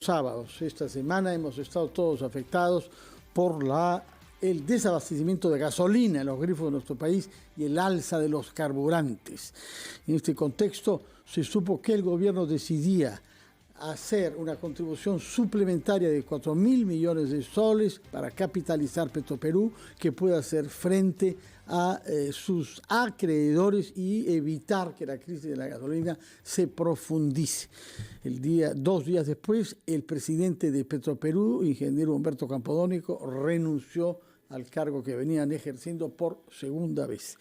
Sábados. Esta semana hemos estado todos afectados por el desabastecimiento de gasolina en los grifos de nuestro país y el alza de los carburantes. En este contexto se supo que el gobierno decidía hacer una contribución suplementaria de 4.000 millones de soles para capitalizar Petroperú, que pueda hacer frente a sus acreedores y evitar que la crisis de la gasolina se profundice. Dos días después, el presidente de Petroperú, ingeniero Humberto Campodónico, renunció al cargo que venían ejerciendo por segunda vez.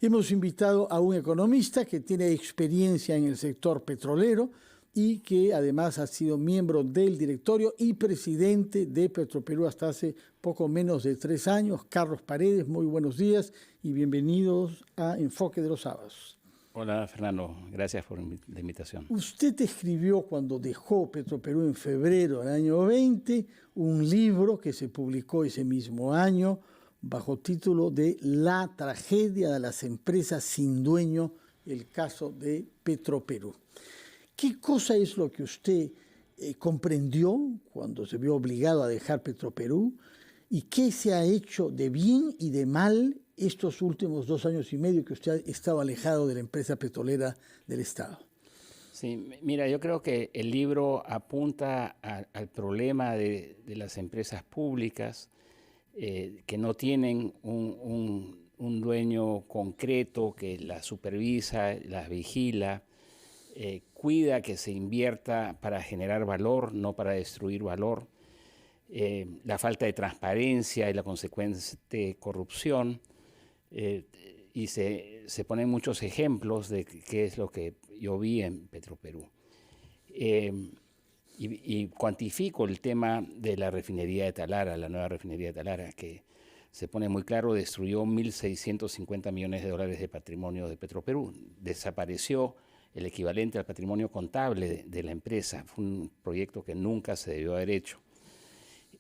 Hemos invitado a un economista que tiene experiencia en el sector petrolero y que además ha sido miembro del directorio y presidente de Petroperú hasta hace poco menos de 3 años. Carlos Paredes, muy buenos días y bienvenidos a Enfoque de los Sábados. Hola Fernando, gracias por la invitación. Usted escribió cuando dejó Petroperú en febrero del año 20 un libro que se publicó ese mismo año bajo título de La tragedia de las empresas sin dueño, el caso de Petroperú. ¿Qué cosa es lo que usted comprendió cuando se vio obligado a dejar Petroperú? ¿Y qué se ha hecho de bien y de mal estos últimos 2 años y medio que usted ha estado alejado de la empresa petrolera del Estado? Sí, mira, yo creo que el libro apunta al problema de las empresas públicas que no tienen un dueño concreto que las supervisa, las vigila, cuida que se invierta para generar valor, no para destruir valor. La falta de transparencia y la consecuente corrupción. Y se ponen muchos ejemplos de qué es lo que yo vi en Petroperú. Y cuantifico el tema de la refinería de Talara, la nueva refinería de Talara, que se pone muy claro, destruyó 1.650 millones de dólares de patrimonio de Petroperú. Desapareció el equivalente al patrimonio contable de la empresa. Fue un proyecto que nunca se debió haber hecho.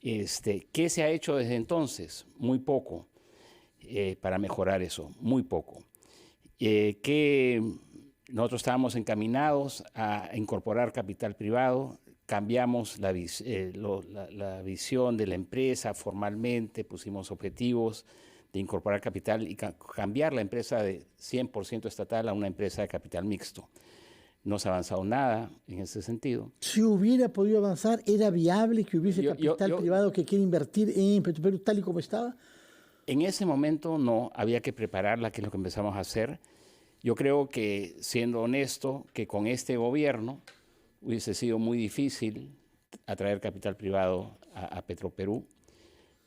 ¿Qué se ha hecho desde entonces? Muy poco para mejorar eso, muy poco. Que nosotros estábamos encaminados a incorporar capital privado, cambiamos la visión de la empresa formalmente, pusimos objetivos de incorporar capital y cambiar la empresa de 100% estatal a una empresa de capital mixto. No se ha avanzado nada en ese sentido. Si hubiera podido avanzar, ¿era viable que hubiese capital privado que quiera invertir en Petroperú tal y como estaba? En ese momento no, había que prepararla, que es lo que empezamos a hacer. Yo creo que, siendo honesto, que con este gobierno hubiese sido muy difícil atraer capital privado a Petroperú.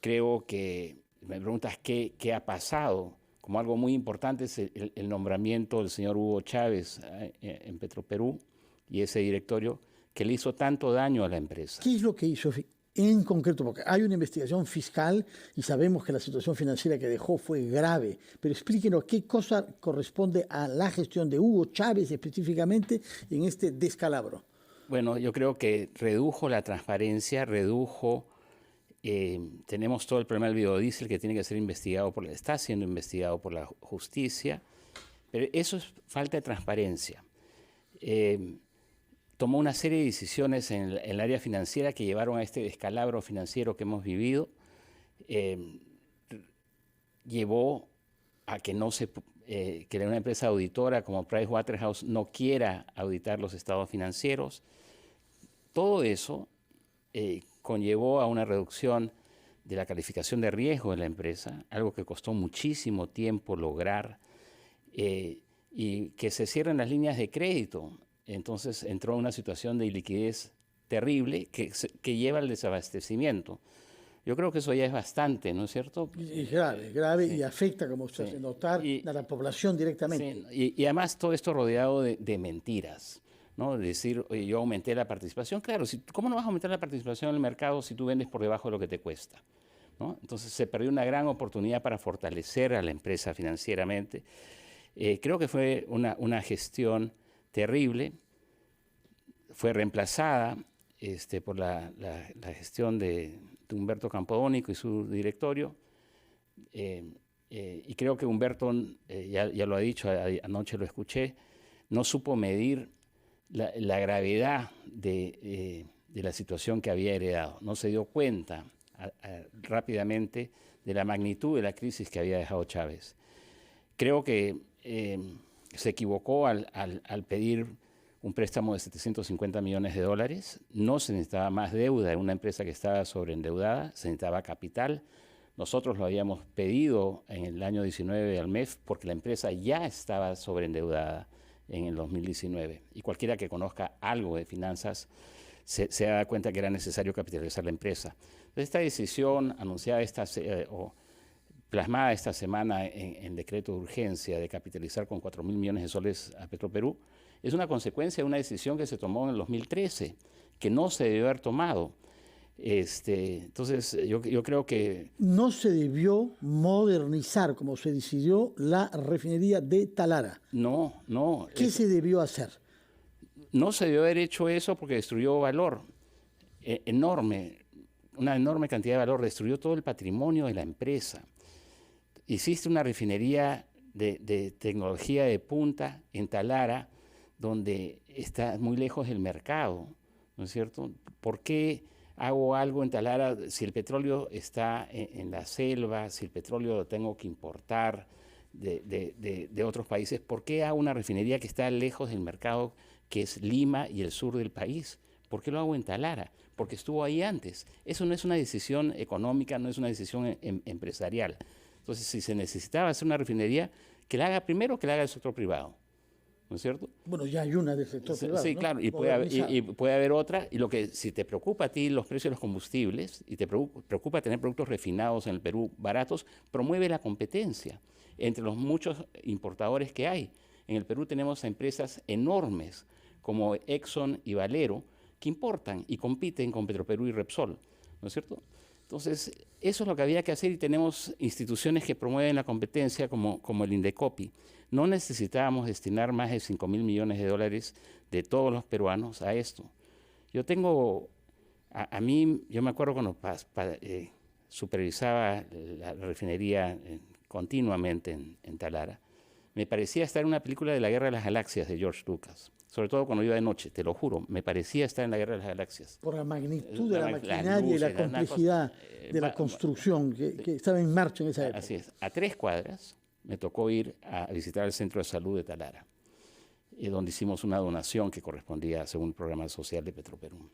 Creo que, me preguntas qué ha pasado, como algo muy importante es el nombramiento del señor Hugo Chávez en Petroperú y ese directorio que le hizo tanto daño a la empresa. ¿Qué es lo que hizo en concreto? Porque hay una investigación fiscal y sabemos que la situación financiera que dejó fue grave, pero explíquenos qué cosa corresponde a la gestión de Hugo Chávez específicamente en este descalabro. Bueno, yo creo que redujo la transparencia, tenemos todo el problema del biodiesel que tiene que ser investigado, está siendo investigado por la justicia, pero eso es falta de transparencia. Tomó una serie de decisiones en el área financiera que llevaron a este descalabro financiero que hemos vivido. Llevó a que que una empresa auditora como Pricewaterhouse no quiera auditar los estados financieros. Todo eso conllevó a una reducción de la calificación de riesgo de la empresa, algo que costó muchísimo tiempo lograr, y que se cierren las líneas de crédito. Entonces entró en una situación de iliquidez terrible que lleva al desabastecimiento. Yo creo que eso ya es bastante, ¿no es cierto? Es grave sí. Y afecta, como usted hace notar, a la población directamente. Sí. Y además todo esto rodeado de mentiras, ¿no? Decir, oye, yo aumenté la participación. Claro, ¿cómo no vas a aumentar la participación en el mercado si tú vendes por debajo de lo que te cuesta? ¿No? Entonces se perdió una gran oportunidad para fortalecer a la empresa financieramente. Creo que fue una gestión terrible. Fue reemplazada por la gestión de Humberto Campodónico y su directorio. Y creo que Humberto, ya lo ha dicho, anoche lo escuché, no supo medir la gravedad de de la situación que había heredado. No se dio cuenta rápidamente de la magnitud de la crisis que había dejado Chávez. Creo que se equivocó al pedir un préstamo de 750 millones de dólares. No se necesitaba más deuda en una empresa que estaba sobreendeudada, se necesitaba capital. Nosotros lo habíamos pedido en el año 19 al MEF porque la empresa ya estaba sobreendeudada en el 2019. Y cualquiera que conozca algo de finanzas se da cuenta que era necesario capitalizar la empresa. Entonces, esta decisión anunciada plasmada esta semana en decreto de urgencia de capitalizar con 4.000 millones de soles a Petroperú es una consecuencia de una decisión que se tomó en el 2013, que no se debió haber tomado. Entonces, yo creo que... No se debió modernizar, como se decidió, la refinería de Talara. No. ¿Qué se debió hacer? No se debió haber hecho eso porque destruyó valor enorme, una enorme cantidad de valor, destruyó todo el patrimonio de la empresa. Hiciste una refinería de tecnología de punta en Talara, donde está muy lejos del mercado, ¿no es cierto? ¿Por qué hago algo en Talara si el petróleo está en la selva, si el petróleo lo tengo que importar de otros países? ¿Por qué hago una refinería que está lejos del mercado, que es Lima y el sur del país? ¿Por qué lo hago en Talara? Porque estuvo ahí antes. Eso no es una decisión económica, no es una decisión empresarial. Entonces, si se necesitaba hacer una refinería, que la haga primero, que la haga el sector privado. ¿No es cierto? Bueno, ya hay una del sector privado. Sí, ¿no? claro, y puede haber otra. Y si te preocupa a ti los precios de los combustibles y te preocupa tener productos refinados en el Perú baratos, promueve la competencia entre los muchos importadores que hay. En el Perú tenemos empresas enormes como Exxon y Valero que importan y compiten con Petroperú y Repsol, ¿no es cierto? Entonces, eso es lo que había que hacer y tenemos instituciones que promueven la competencia como el Indecopi. No necesitábamos destinar más de 5.000 millones de dólares de todos los peruanos a esto. Yo me acuerdo cuando supervisaba la refinería continuamente en Talara, me parecía estar en una película de la Guerra de las Galaxias de George Lucas. Sobre todo cuando iba de noche, te lo juro, me parecía estar en la Guerra de las Galaxias. Por la magnitud de la maquinaria y la complejidad de la construcción que estaba en marcha en esa época. Así es. A 3 cuadras me tocó ir a visitar el Centro de Salud de Talara, donde hicimos una donación que correspondía según el programa social de Petroperú.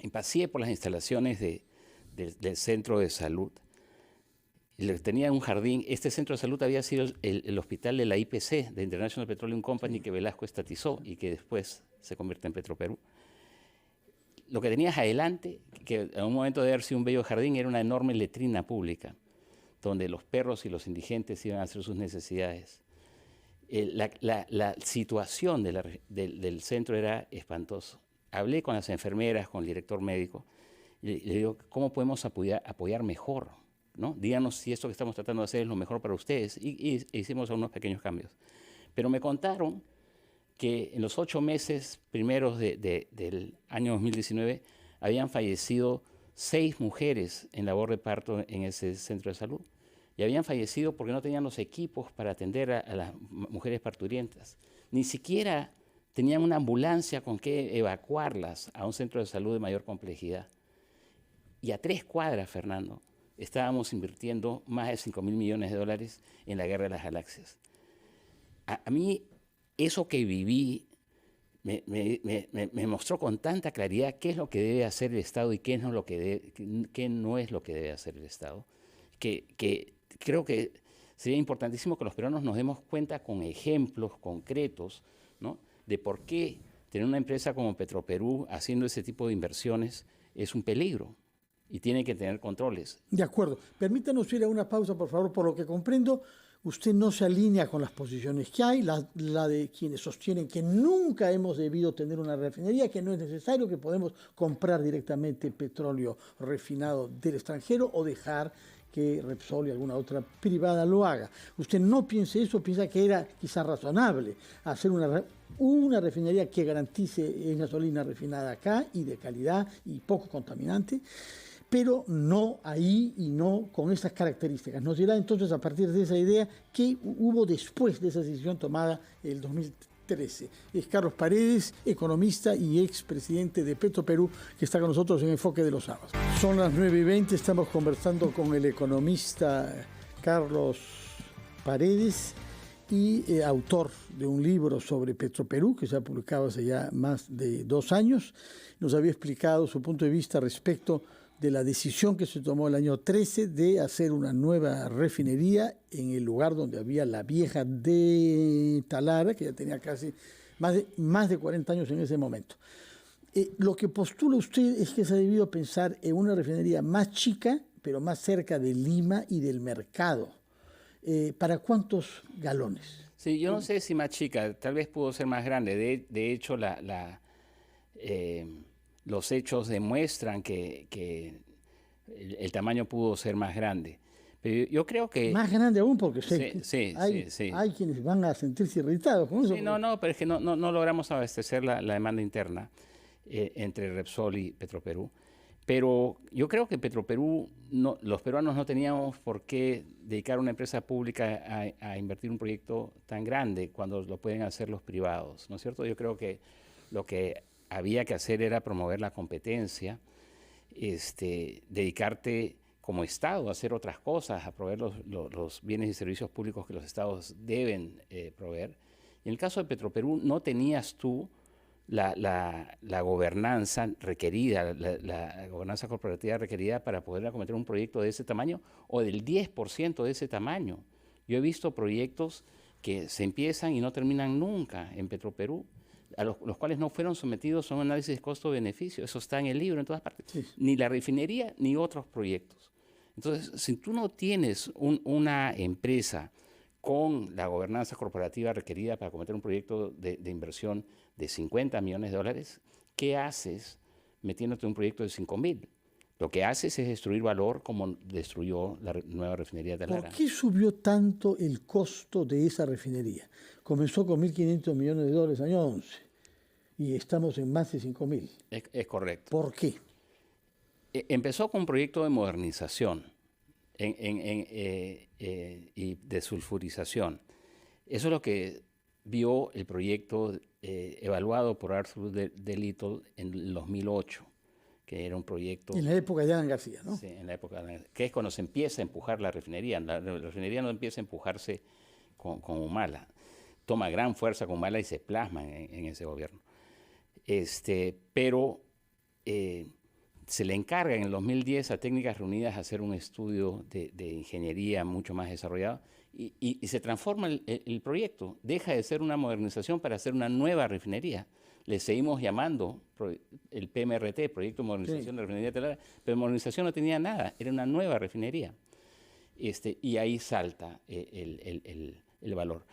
Y pasé por las instalaciones del Centro de Salud. Tenía un jardín. Este centro de salud había sido el hospital de la IPC, de International Petroleum Company, que Velasco estatizó y que después se convierte en Petroperú. Lo que tenías adelante, que en un momento de haber sido un bello jardín, era una enorme letrina pública, donde los perros y los indigentes iban a hacer sus necesidades. La situación del centro era espantosa. Hablé con las enfermeras, con el director médico, y le digo, ¿cómo podemos apoyar mejor? ¿No? Díganos si esto que estamos tratando de hacer es lo mejor para ustedes. Y hicimos unos pequeños cambios. Pero me contaron que en los 8 meses primeros del año 2019 habían fallecido 6 mujeres en labor de parto en ese centro de salud. Y habían fallecido porque no tenían los equipos para atender a las mujeres parturientas. Ni siquiera tenían una ambulancia con que evacuarlas a un centro de salud de mayor complejidad. Y a 3 cuadras, Fernando, estábamos invirtiendo más de 5.000 millones de dólares en la Guerra de las Galaxias. A mí, eso que viví me mostró con tanta claridad qué es lo que debe hacer el Estado y qué no es lo que debe hacer el Estado, que creo que sería importantísimo que los peruanos nos demos cuenta con ejemplos concretos, ¿no?, de por qué tener una empresa como Petroperú haciendo ese tipo de inversiones es un peligro. Y tiene que tener controles. De acuerdo. Permítanos ir a una pausa, por favor. Por lo que comprendo, usted no se alinea con las posiciones que hay, la de quienes sostienen que nunca hemos debido tener una refinería, que no es necesario, que podemos comprar directamente petróleo refinado del extranjero o dejar que Repsol y alguna otra privada lo haga. Usted no piensa eso, piensa que era quizás razonable hacer una refinería que garantice gasolina refinada acá y de calidad y poco contaminante, pero no ahí y no con esas características. Nos dirá entonces, a partir de esa idea, qué hubo después de esa decisión tomada el 2013 13. Es Carlos Paredes, economista y expresidente de Petroperú, que está con nosotros en Enfoque de los Sábados. Son las 9:20, estamos conversando con el economista Carlos Paredes y autor de un libro sobre Petroperú, que se ha publicado hace ya más de 2 años. Nos había explicado su punto de vista respecto de la decisión que se tomó el año 13 de hacer una nueva refinería en el lugar donde había la vieja de Talara, que ya tenía casi más de 40 años en ese momento. Lo que postula usted es que se ha debido pensar en una refinería más chica, pero más cerca de Lima y del mercado. ¿Para cuántos galones? Sí, yo no sé si más chica, tal vez pudo ser más grande. De hecho, los hechos demuestran que el tamaño pudo ser más grande. Pero yo creo que... Más grande aún, porque hay quienes van a sentirse irritados con eso. Sí, no, pero es que no logramos abastecer la demanda interna entre Repsol y Petroperú. Pero yo creo que Petroperú, los peruanos no teníamos por qué dedicar una empresa pública a invertir un proyecto tan grande cuando lo pueden hacer los privados, ¿no es cierto? Yo creo que lo que había que hacer era promover la competencia, dedicarte como Estado a hacer otras cosas, a proveer los bienes y servicios públicos que los Estados deben proveer. Y en el caso de Petroperú no tenías tú la gobernanza requerida, la gobernanza corporativa requerida para poder acometer un proyecto de ese tamaño o del 10% de ese tamaño. Yo he visto proyectos que se empiezan y no terminan nunca en Petroperú, a los cuales no fueron sometidos a un análisis de costo-beneficio. Eso está en el libro en todas partes. Sí. Ni la refinería ni otros proyectos. Entonces, si tú no tienes una empresa con la gobernanza corporativa requerida para acometer un proyecto de inversión de $50 millones, ¿qué haces metiéndote en un proyecto de 5.000? Lo que haces es destruir valor como destruyó la nueva refinería de Talara. ¿Por qué subió tanto el costo de esa refinería? Comenzó con $1.500 millones año 11 y estamos en más de 5.000. Es correcto. ¿Por qué? Empezó con un proyecto de modernización y desulfurización. Eso es lo que vio el proyecto evaluado por Arthur de Little en el 2008, que era un proyecto... En la época de Alan García, ¿no? Sí, en la época de Alan García, que es cuando se empieza a empujar la refinería. La refinería no empieza a empujarse con Humala. Toma gran fuerza con Humala y se plasma en ese gobierno. Pero se le encarga en el 2010 a Técnicas Reunidas hacer un estudio de ingeniería mucho más desarrollado y se transforma el proyecto. Deja de ser una modernización para hacer una nueva refinería. Le seguimos llamando el PMRT, Proyecto de Modernización de la Refinería de Talara, pero modernización no tenía nada, era una nueva refinería. Y ahí salta el valor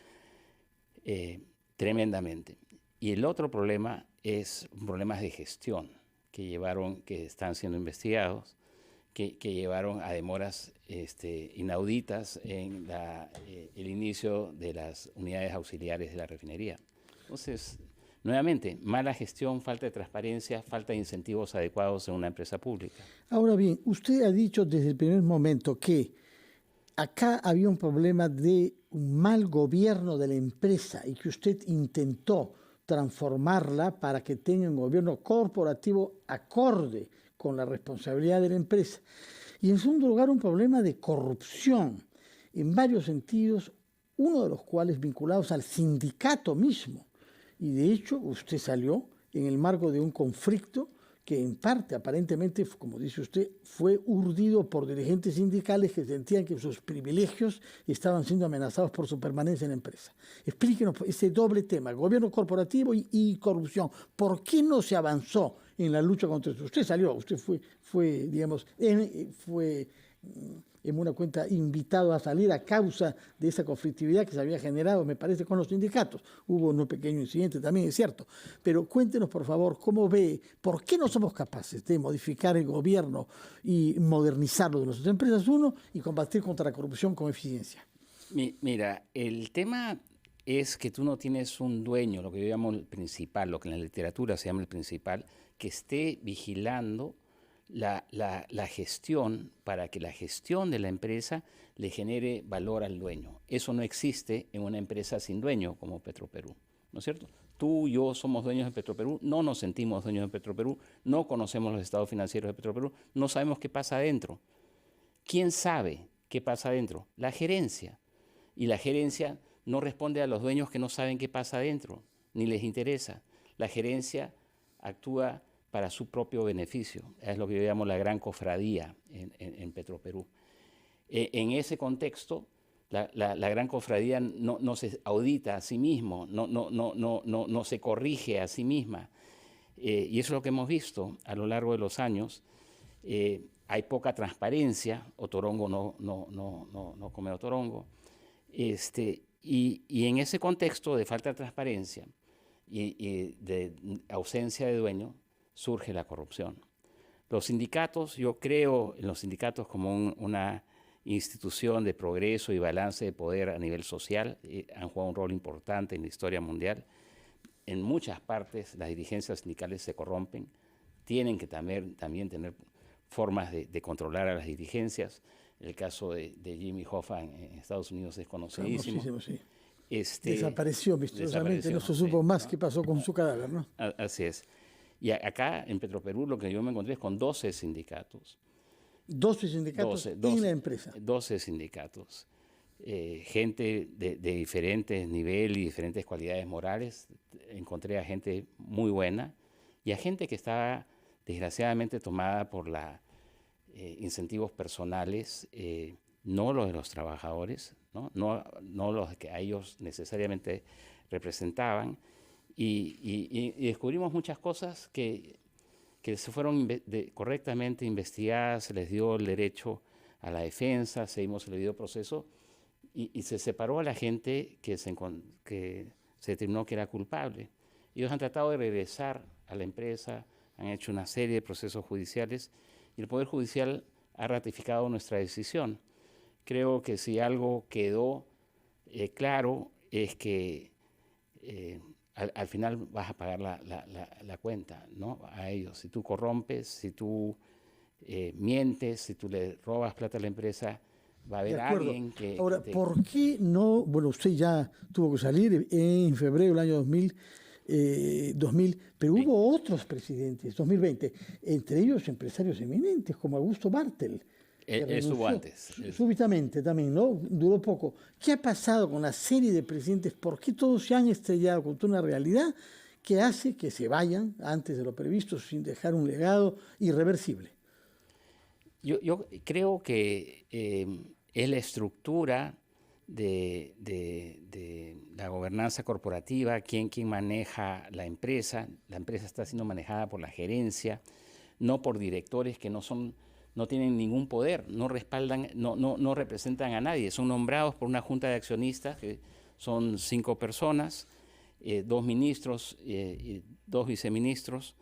tremendamente. Y el otro problema es problemas de gestión que están siendo investigados, que llevaron a demoras inauditas en el inicio de las unidades auxiliares de la refinería. Entonces, nuevamente, mala gestión, falta de transparencia, falta de incentivos adecuados en una empresa pública. Ahora bien, usted ha dicho desde el primer momento que acá había un problema de un mal gobierno de la empresa y que usted intentó transformarla para que tenga un gobierno corporativo acorde con la responsabilidad de la empresa. Y en segundo lugar, un problema de corrupción en varios sentidos, uno de los cuales vinculados al sindicato mismo. Y de hecho, usted salió en el marco de un conflicto que en parte, aparentemente, como dice usted, fue urdido por dirigentes sindicales que sentían que sus privilegios estaban siendo amenazados por su permanencia en la empresa. Explíquenos ese doble tema, gobierno corporativo y corrupción. ¿Por qué no se avanzó en la lucha contra eso? Usted salió, usted fue en una cuenta invitado a salir a causa de esa conflictividad que se había generado, me parece, con los sindicatos. Hubo un pequeño incidente también, es cierto. Pero cuéntenos, por favor, cómo ve, por qué no somos capaces de modificar el gobierno y modernizarlo de nuestras empresas, uno, y combatir contra la corrupción con eficiencia. Mira, el tema es que tú no tienes un dueño, lo que yo llamo el principal, lo que en la literatura se llama el principal, que esté vigilando la gestión para que la gestión de la empresa le genere valor al dueño. Eso no existe en una empresa sin dueño como Petroperú, ¿no es cierto? Tú y yo somos dueños de Petroperú, no nos sentimos dueños de Petroperú, no conocemos los estados financieros de Petroperú, no sabemos qué pasa adentro. ¿Quién sabe qué pasa adentro? La gerencia. Y la gerencia no responde a los dueños que no saben qué pasa adentro, ni les interesa. La gerencia actúa para su propio beneficio. Es lo que yo llamo la gran cofradía en Petroperú. En ese contexto, la gran cofradía no se audita a sí mismo, no se corrige a sí misma. Y eso es lo que hemos visto a lo largo de los años. Hay poca transparencia, Otorongo no come Otorongo. Y en ese contexto de falta de transparencia y de ausencia de dueño, surge la corrupción. Los sindicatos, yo creo en los sindicatos como una institución de progreso y balance de poder a nivel social, han jugado un rol importante en la historia mundial. En muchas partes las dirigencias sindicales se corrompen, tienen que también tener formas de controlar a las dirigencias. El caso de Jimmy Hoffa en Estados Unidos es conocidísimo. Sí. Desapareció misteriosamente, no se supo más qué pasó con su cadáver, ¿no? Así es. Y acá en Petroperú lo que yo me encontré es con 12 sindicatos. 12 sindicatos en la empresa. 12 sindicatos. Gente de diferentes niveles y diferentes cualidades morales. Encontré a gente muy buena y a gente que estaba desgraciadamente tomada por incentivos personales, no los de los trabajadores, no los que a ellos necesariamente representaban. Y descubrimos muchas cosas que se fueron correctamente investigadas, se les dio el derecho a la defensa, se le dio proceso y se separó a la gente que se determinó que era culpable. Ellos han tratado de regresar a la empresa, han hecho una serie de procesos judiciales y el Poder Judicial ha ratificado nuestra decisión. Creo que si algo quedó claro es que al final vas a pagar la cuenta, ¿no? A ellos. Si tú corrompes, si tú mientes, si tú le robas plata a la empresa, va a haber alguien que... Ahora, ¿por qué no? Bueno, usted ya tuvo que salir en febrero del año 2000, pero hubo otros presidentes, 2020, entre ellos empresarios eminentes como Augusto Bartel. Estuvo antes. Súbitamente también, ¿no? Duró poco. ¿Qué ha pasado con la serie de presidentes? ¿Por qué todos se han estrellado contra una realidad que hace que se vayan antes de lo previsto sin dejar un legado irreversible? Yo creo que es la estructura de la gobernanza corporativa, quién maneja la empresa. La empresa está siendo manejada por la gerencia, no por directores que no tienen ningún poder, no respaldan, no representan a nadie. Son nombrados por una junta de accionistas, que son 5 personas, 2 ministros, 2 viceministros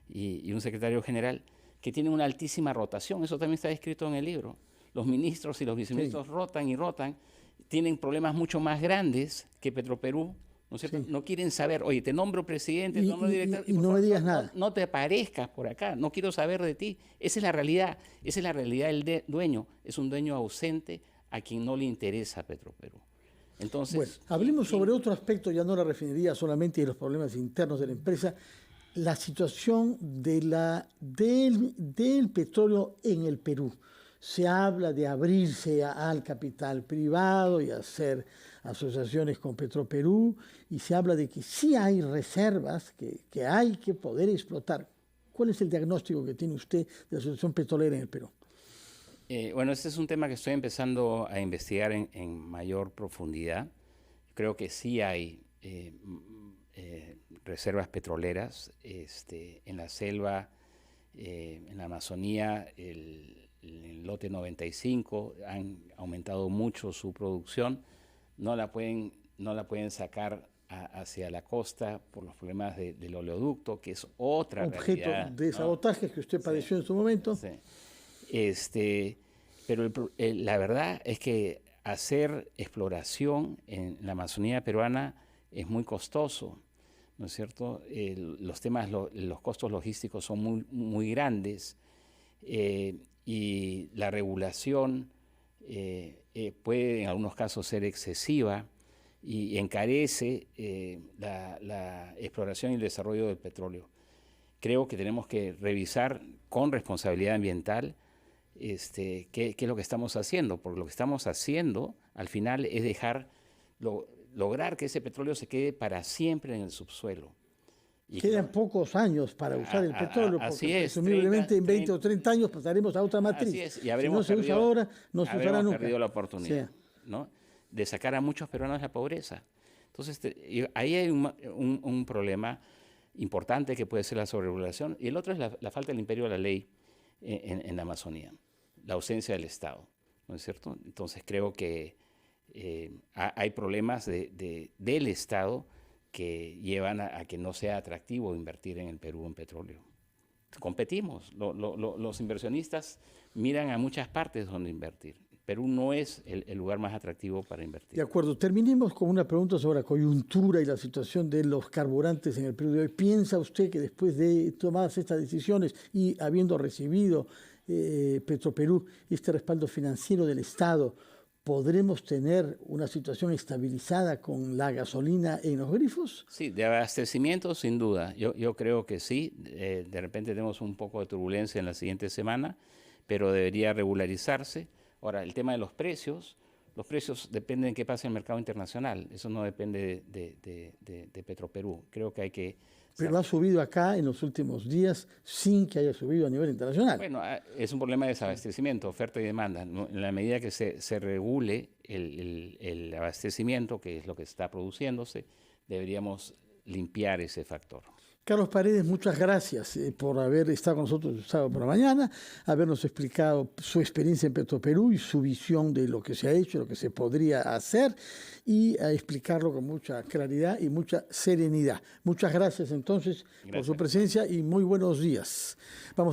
y un secretario general, que tienen una altísima rotación. Eso también está escrito en el libro. Los ministros y los viceministros rotan y rotan, tienen problemas mucho más grandes que Petroperú, ¿no es cierto? Sí. No quieren saber, oye, te nombro presidente, te nombro director, y no me digas nada. No te aparezcas por acá, no quiero saber de ti. Esa es la realidad del dueño. Es un dueño ausente a quien no le interesa Petroperú. Entonces, bueno, hablemos sobre otro aspecto, ya no la refinería solamente y los problemas internos de la empresa, la situación del petróleo en el Perú. Se habla de abrirse al capital privado y hacer asociaciones con Petroperú, y se habla de que sí hay reservas que hay que poder explotar. ¿Cuál es el diagnóstico que tiene usted de la situación petrolera en el Perú? Bueno, este es un tema que estoy empezando a investigar en mayor profundidad. Creo que sí hay reservas petroleras en la selva, en la Amazonía, el lote 95 han aumentado mucho su producción, no la pueden sacar hacia la costa por los problemas del oleoducto, que es otra objeto realidad, de sabotaje, ¿no? Que usted padeció en su momento. Sí. Pero la verdad es que hacer exploración en la Amazonía peruana es muy costoso, ¿no es cierto? Los costos logísticos son muy, muy grandes. Y la regulación puede en algunos casos ser excesiva y encarece la exploración y el desarrollo del petróleo. Creo que tenemos que revisar con responsabilidad ambiental qué es lo que estamos haciendo, porque lo que estamos haciendo al final es lograr que ese petróleo se quede para siempre en el subsuelo. Y quedan pocos años para usar el petróleo, porque presumiblemente 30, en 20 o 30 años pasaremos a otra matriz. Así es, y si no se usa ahora, no se usará nunca. Perdido la oportunidad, ¿no?, de sacar a muchos peruanos de la pobreza. Entonces, ahí hay un problema importante que puede ser la sobreregulación, y el otro es la falta del imperio de la ley en la Amazonía, la ausencia del Estado, ¿no es cierto? Entonces creo que hay problemas del Estado que llevan a que no sea atractivo invertir en el Perú en petróleo. Competimos, los inversionistas miran a muchas partes donde invertir. Perú no es el lugar más atractivo para invertir. De acuerdo. Terminemos con una pregunta sobre la coyuntura y la situación de los carburantes en el Perú de hoy. ¿Piensa usted que después de tomadas estas decisiones y habiendo recibido Petroperú este respaldo financiero del Estado, podremos tener una situación estabilizada con la gasolina en los grifos? Sí, de abastecimiento sin duda. Yo creo que sí. De repente tenemos un poco de turbulencia en la siguiente semana, pero debería regularizarse. Ahora, el tema de los precios dependen de qué pasa en el mercado internacional. Eso no depende de Petroperú. Creo que hay que... Pero ha subido acá en los últimos días sin que haya subido a nivel internacional. Bueno, es un problema de desabastecimiento, oferta y demanda. En la medida que se regule el abastecimiento, que es lo que está produciéndose, deberíamos limpiar ese factor. Carlos Paredes, muchas gracias por haber estado con nosotros el sábado por la mañana, habernos explicado su experiencia en Petroperú y su visión de lo que se ha hecho, lo que se podría hacer, y a explicarlo con mucha claridad y mucha serenidad. Muchas gracias entonces por su presencia y muy buenos días. Vamos a